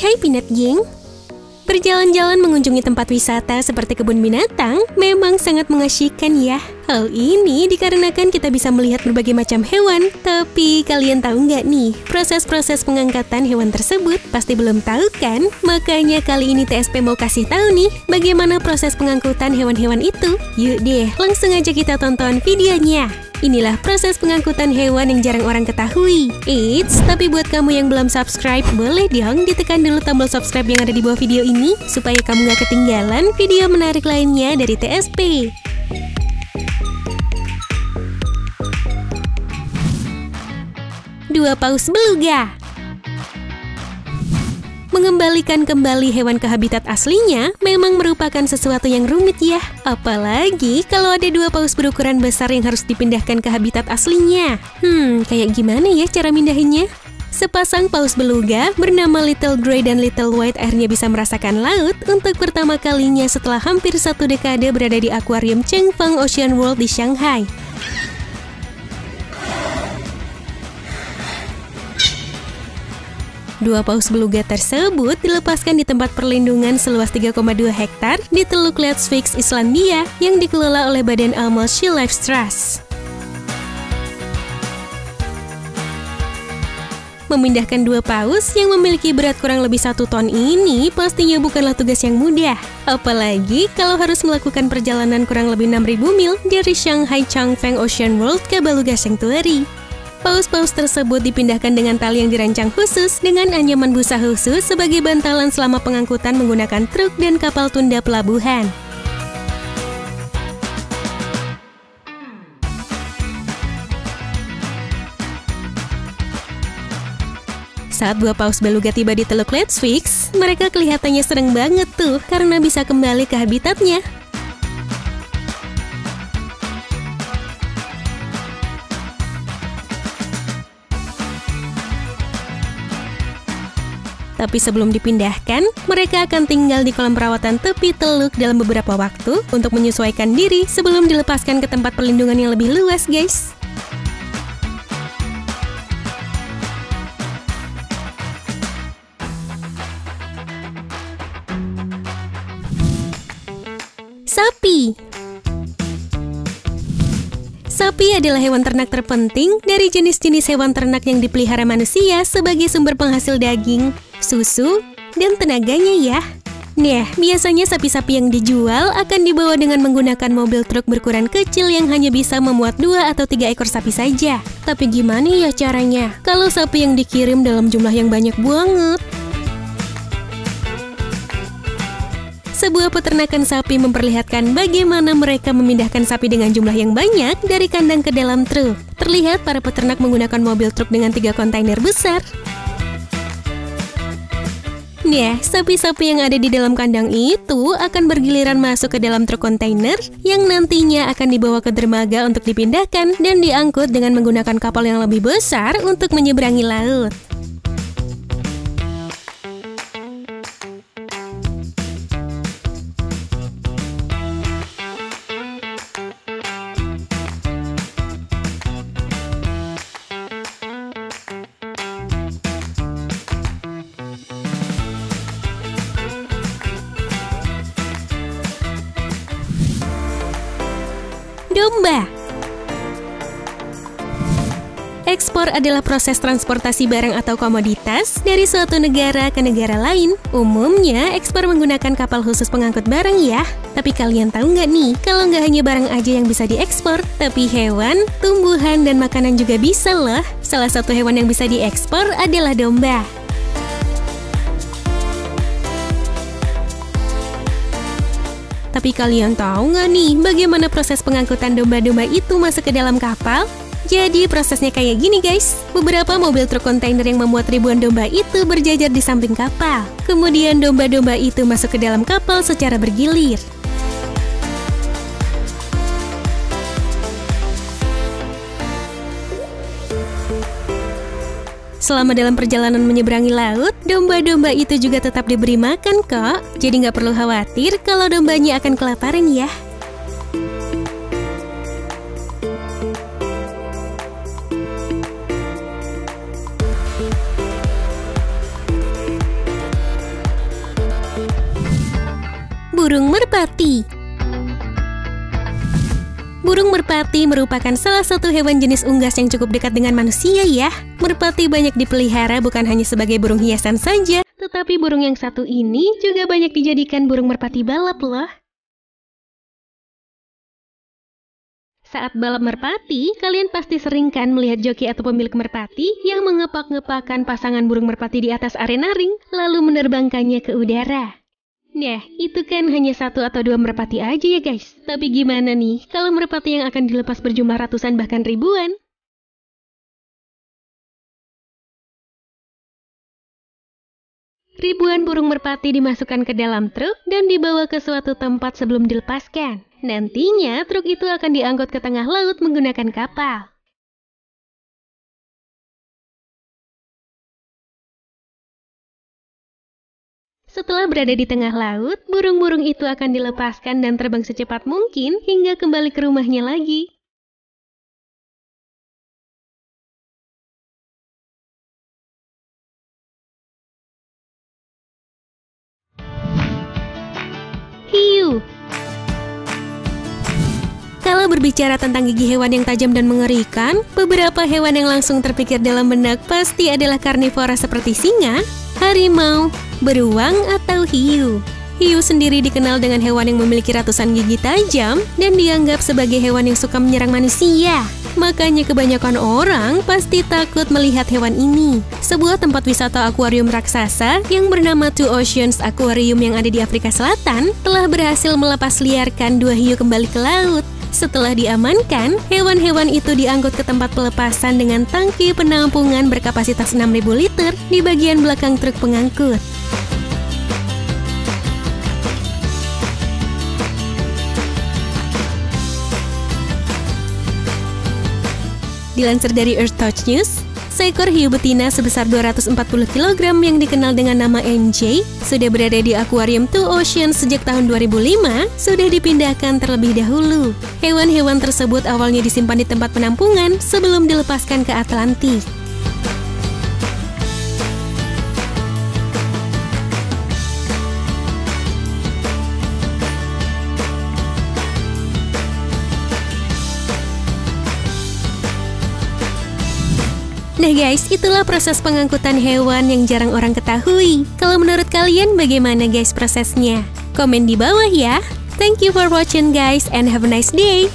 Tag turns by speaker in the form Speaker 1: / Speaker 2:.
Speaker 1: Hai Peanut Gang. Berjalan-jalan mengunjungi tempat wisata seperti kebun binatang memang sangat mengasyikkan ya. Hal ini dikarenakan kita bisa melihat berbagai macam hewan. Tapi kalian tahu nggak nih, proses-proses pengangkatan hewan tersebut pasti belum tahu kan? Makanya kali ini TSP mau kasih tahu nih, bagaimana proses pengangkutan hewan-hewan itu. Yuk deh, langsung aja kita tonton videonya. Inilah proses pengangkutan hewan yang jarang orang ketahui. Eits, tapi buat kamu yang belum subscribe, boleh dong ditekan dulu tombol subscribe yang ada di bawah video ini, supaya kamu gak ketinggalan video menarik lainnya dari TSP. Dua paus beluga. Mengembalikan kembali hewan ke habitat aslinya memang merupakan sesuatu yang rumit ya. Apalagi kalau ada dua paus berukuran besar yang harus dipindahkan ke habitat aslinya. Kayak gimana ya cara mindahinnya? Sepasang paus beluga bernama Little Grey dan Little White akhirnya bisa merasakan laut untuk pertama kalinya setelah hampir 1 dekade berada di akuarium Chengfang Ocean World di Shanghai. Dua paus beluga tersebut dilepaskan di tempat perlindungan seluas 3,2 hektar di Teluk Lettviks, Islandia yang dikelola oleh Badan Almos Sea Life Trust. Memindahkan dua paus yang memiliki berat kurang lebih 1 ton ini pastinya bukanlah tugas yang mudah. Apalagi kalau harus melakukan perjalanan kurang lebih 6.000 mil dari Shanghai Changfeng Ocean World ke Beluga Sanctuary. Paus-paus tersebut dipindahkan dengan tali yang dirancang khusus dengan anyaman busa khusus sebagai bantalan selama pengangkutan menggunakan truk dan kapal tunda pelabuhan. Saat dua paus beluga tiba di Teluk Lettviks, mereka kelihatannya seneng banget tuh karena bisa kembali ke habitatnya. Tapi sebelum dipindahkan, mereka akan tinggal di kolam perawatan tepi teluk dalam beberapa waktu untuk menyesuaikan diri sebelum dilepaskan ke tempat perlindungan yang lebih luas, guys. Sapi. Sapi adalah hewan ternak terpenting dari jenis-jenis hewan ternak yang dipelihara manusia sebagai sumber penghasil daging, susu, dan tenaganya ya. Nah, biasanya sapi-sapi yang dijual akan dibawa dengan menggunakan mobil truk berukuran kecil yang hanya bisa memuat 2 atau 3 ekor sapi saja. Tapi gimana ya caranya kalau sapi yang dikirim dalam jumlah yang banyak banget? Sebuah peternakan sapi memperlihatkan bagaimana mereka memindahkan sapi dengan jumlah yang banyak dari kandang ke dalam truk. Terlihat para peternak menggunakan mobil truk dengan 3 kontainer besar. Nah, sapi-sapi yang ada di dalam kandang itu akan bergiliran masuk ke dalam truk kontainer yang nantinya akan dibawa ke dermaga untuk dipindahkan dan diangkut dengan menggunakan kapal yang lebih besar untuk menyeberangi laut. Domba. Ekspor adalah proses transportasi barang atau komoditas dari suatu negara ke negara lain. Umumnya, ekspor menggunakan kapal khusus pengangkut barang ya. Tapi kalian tahu nggak nih, kalau nggak hanya barang aja yang bisa diekspor, tapi hewan, tumbuhan, dan makanan juga bisa loh. Salah satu hewan yang bisa diekspor adalah domba. Tapi kalian tahu nggak nih bagaimana proses pengangkutan domba-domba itu masuk ke dalam kapal? Jadi prosesnya kayak gini guys. Beberapa mobil truk kontainer yang memuat ribuan domba itu berjajar di samping kapal. Kemudian domba-domba itu masuk ke dalam kapal secara bergilir. Selama dalam perjalanan menyeberangi laut, domba-domba itu juga tetap diberi makan kok. Jadi nggak perlu khawatir kalau dombanya akan kelaparan ya. burung merpati. Burung merpati merupakan salah satu hewan jenis unggas yang cukup dekat dengan manusia ya. Merpati banyak dipelihara bukan hanya sebagai burung hiasan saja, tetapi burung yang satu ini juga banyak dijadikan burung merpati balap loh. Saat balap merpati, kalian pasti sering kan melihat joki atau pemilik merpati yang mengepak-ngepakkan pasangan burung merpati di atas arena ring, lalu menerbangkannya ke udara. Nah, itu kan hanya 1 atau 2 merpati aja ya guys. Tapi gimana nih kalau merpati yang akan dilepas berjumlah ratusan bahkan ribuan? Ribuan burung merpati dimasukkan ke dalam truk dan dibawa ke suatu tempat sebelum dilepaskan. Nantinya truk itu akan diangkut ke tengah laut menggunakan kapal. Setelah berada di tengah laut, burung-burung itu akan dilepaskan dan terbang secepat mungkin hingga kembali ke rumahnya lagi. Hiu. Kalau berbicara tentang gigi hewan yang tajam dan mengerikan, beberapa hewan yang langsung terpikir dalam benak pasti adalah karnivora seperti singa, harimau, beruang, atau hiu. Hiu sendiri dikenal dengan hewan yang memiliki ratusan gigi tajam dan dianggap sebagai hewan yang suka menyerang manusia. Makanya kebanyakan orang pasti takut melihat hewan ini. Sebuah tempat wisata akuarium raksasa yang bernama Two Oceans Aquarium yang ada di Afrika Selatan telah berhasil melepas liarkan 2 hiu kembali ke laut. Setelah diamankan, hewan-hewan itu diangkut ke tempat pelepasan dengan tangki penampungan berkapasitas 6.000 liter di bagian belakang truk pengangkut. Dilansir dari Earth Touch News, seekor hiu betina sebesar 240 kg yang dikenal dengan nama NJ sudah berada di akuarium Two Oceans sejak tahun 2005, sudah dipindahkan terlebih dahulu. Hewan-hewan tersebut awalnya disimpan di tempat penampungan sebelum dilepaskan ke Atlantik. Nah guys, itulah proses pengangkutan hewan yang jarang orang ketahui. Kalau menurut kalian bagaimana guys prosesnya? Komen di bawah ya. Thank you for watching guys and have a nice day.